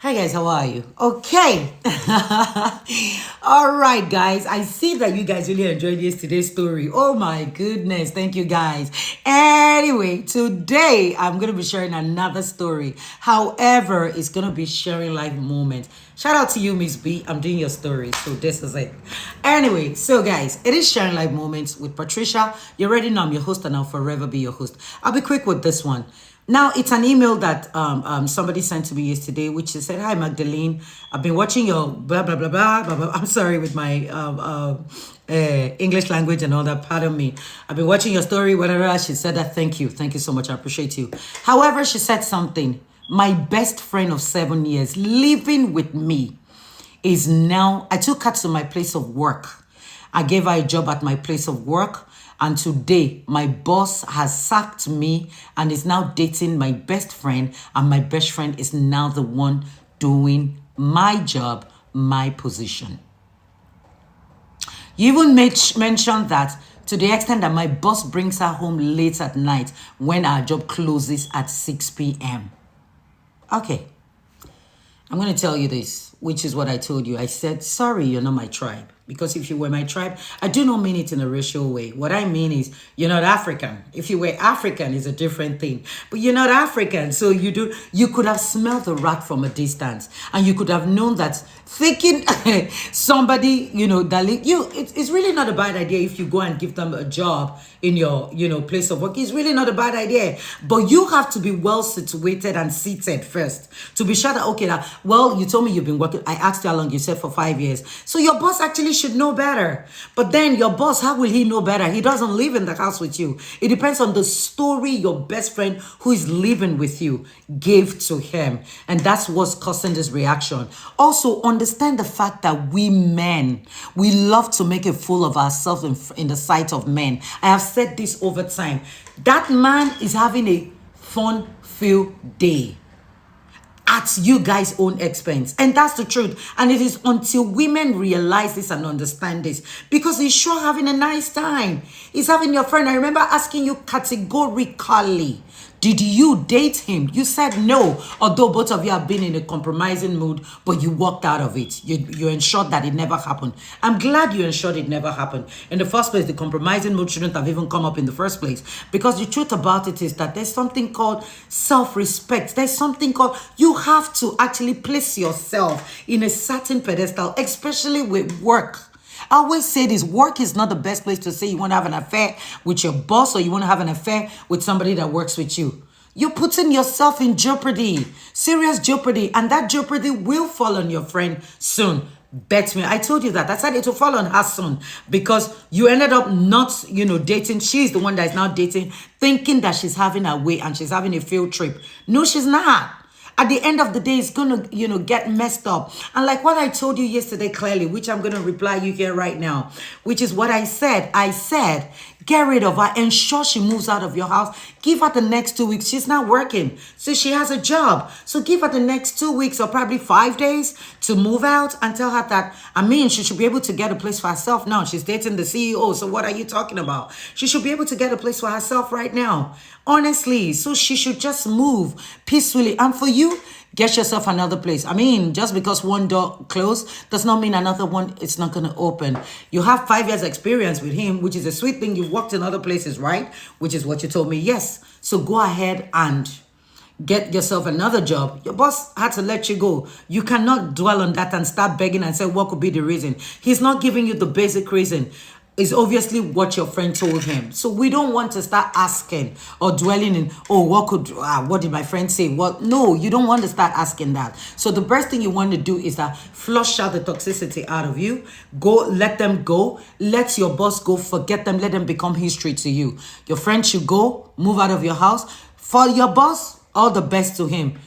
Hi guys, how are you? Okay. All right, guys. I see that you guys really enjoyed yesterday's story. Oh my goodness. Thank you guys. Anyway, today I'm going to be sharing another story. However, it's going to be sharing life moments. Shout out to you, Miss B. I'm doing your story. So this is it. Anyway, so guys, it is sharing life moments with Patricia. You already know I'm your host and I'll forever be your host. I'll be quick with this one. Now, it's an email that somebody sent to me yesterday, which said, "Hi, Magdalene. I've been watching your blah, blah, blah, blah, blah, blah." I'm sorry with my English language and all that. Pardon me. I've been watching your story, whatever. She said that. Thank you. Thank you so much. I appreciate you. However, she said something. My best friend of 7 years living with me is now, I took her to my place of work. I gave her a job at my place of work. And today, my boss has sacked me and is now dating my best friend. And my best friend is now the one doing my job, my position. You even mentioned that to the extent that my boss brings her home late at night when our job closes at 6 p.m. Okay. I'm going to tell you this, which is what I told you. I said, sorry, you're not my tribe. Because if you were my tribe, I do not mean it in a racial way. What I mean is you're not African. If you were African, it's a different thing. But you're not African. So you could have smelled the rat from a distance. And you could have known that thinking somebody, it's really not a bad idea if you go and give them a job in your, place of work. It's really not a bad idea. But you have to be well situated and seated first to be sure that, okay, you told me you've been working. I asked you how long. You said for 5 years. So your boss actually should know better. But then your boss, how will he know better? He doesn't live in the house with you. It depends on the story your best friend who is living with you gave to him. And that's what's causing this reaction. Also, understand the fact that we men, we love to make a fool of ourselves in the sight of men. I have said this over time. That man is having a fun-filled day at you guys' own expense. And that's the truth. And it is until women realize this and understand this. Because he's sure having a nice time. He's having your friend. I remember asking you categorically, did you date him? You said no, although both of you have been in a compromising mood, but you walked out of it. You ensured that it never happened. I'm glad you ensured it never happened. In the first place, the compromising mood shouldn't have even come up in the first place. Because the truth about it is that there's something called self-respect. There's something called, you have to actually place yourself in a certain pedestal, especially with work. I always say this, work is not the best place to say you want to have an affair with your boss or you want to have an affair with somebody that works with you. You're putting yourself in jeopardy, serious jeopardy, and that jeopardy will fall on your friend soon. Bet me. I told you that. I said it will fall on her soon because you ended up not, dating. She's the one that is now dating, thinking that she's having her way and she's having a field trip. No, she's not. At the end of the day, it's going to, get messed up. And like what I told you yesterday clearly, which I'm going to reply you here right now, which is what I said. I said, get rid of her. Ensure she moves out of your house. Give her the next 2 weeks. She's not working. So she has a job. So give her the next 2 weeks or probably 5 days to move out and tell her that, she should be able to get a place for herself now. She's dating the CEO. So what are you talking about? She should be able to get a place for herself right now. Honestly. So she should just move peacefully. And for you, get yourself another place. Just because one door closed does not mean another one it's not going to open. You have 5 years experience with him, which is a sweet thing. You've worked in other places, right? Which is what you told me. Yes. So go ahead and get yourself another job. Your boss had to let you go. You cannot dwell on that and start begging and say, what could be the reason? He's not giving you the basic reason. Is obviously what your friend told him. So we don't want to start asking or dwelling in, what did my friend say? No, you don't want to start asking that. So the best thing you want to do is that flush out the toxicity out of you. Go, let them go. Let your boss go. Forget them. Let them become history to you. Your friend should go, move out of your house. For your boss, all the best to him.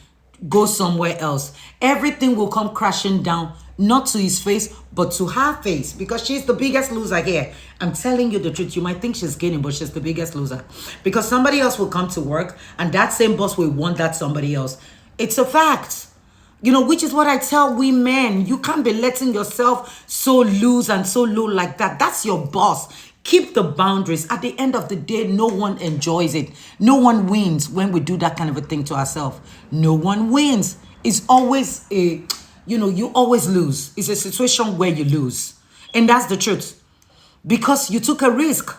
Go somewhere else. Everything will come crashing down. Not to his face, but to her face, because she's the biggest loser here. I'm telling you the truth. You might think she's gaining, but she's the biggest loser. Because somebody else will come to work, and that same boss will want that somebody else. It's a fact. Which is what I tell we men. You can't be letting yourself so loose and so low like that. That's your boss. Keep the boundaries. At the end of the day, no one enjoys it. No one wins when we do that kind of a thing to ourselves. No one wins. It's always a, you always lose. It's a situation where you lose. And that's the truth. Because you took a risk.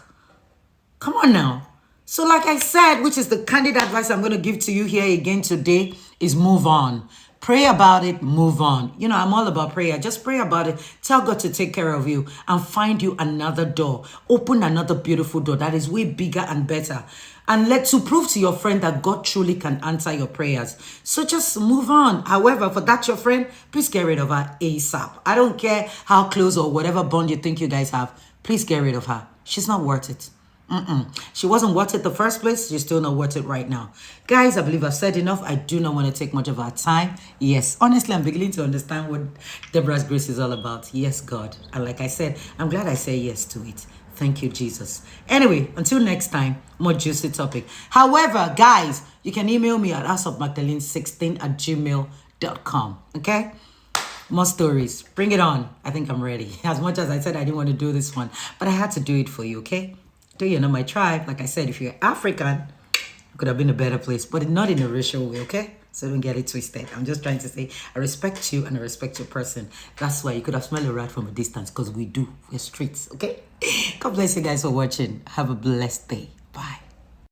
Come on now. So like I said, which is the candid advice I'm going to give to you here again today, is move on. Pray about it, move on. I'm all about prayer. Just pray about it. Tell God to take care of you and find you another door. Open another beautiful door that is way bigger and better. And to prove to your friend that God truly can answer your prayers. So just move on. However, for that your friend, please get rid of her ASAP. I don't care how close or whatever bond you think you guys have. Please get rid of her. She's not worth it. She wasn't worth it the first place. She's still not worth it right now. Guys, I believe I've said enough. I do not want to take much of our time. Yes, honestly, I'm beginning to understand what Deborah's Grace is all about. Yes, God. And like I said, I'm glad I say yes to it. Thank you, Jesus. Anyway, until next time, more juicy topic. However, guys, you can email me at houseofmagdalene16@gmail.com. Okay? More stories. Bring it on. I think I'm ready. As much as I said I didn't want to do this one, but I had to do it for you, okay? Do you know my tribe? Like I said, if you're African, it could have been a better place, but not in a racial way, okay? So don't get it twisted. I'm just trying to say I respect you and I respect your person. That's why you could have smelled a rat from a distance, because we do. We're streets, okay? God bless you guys for watching. Have a blessed day. Bye.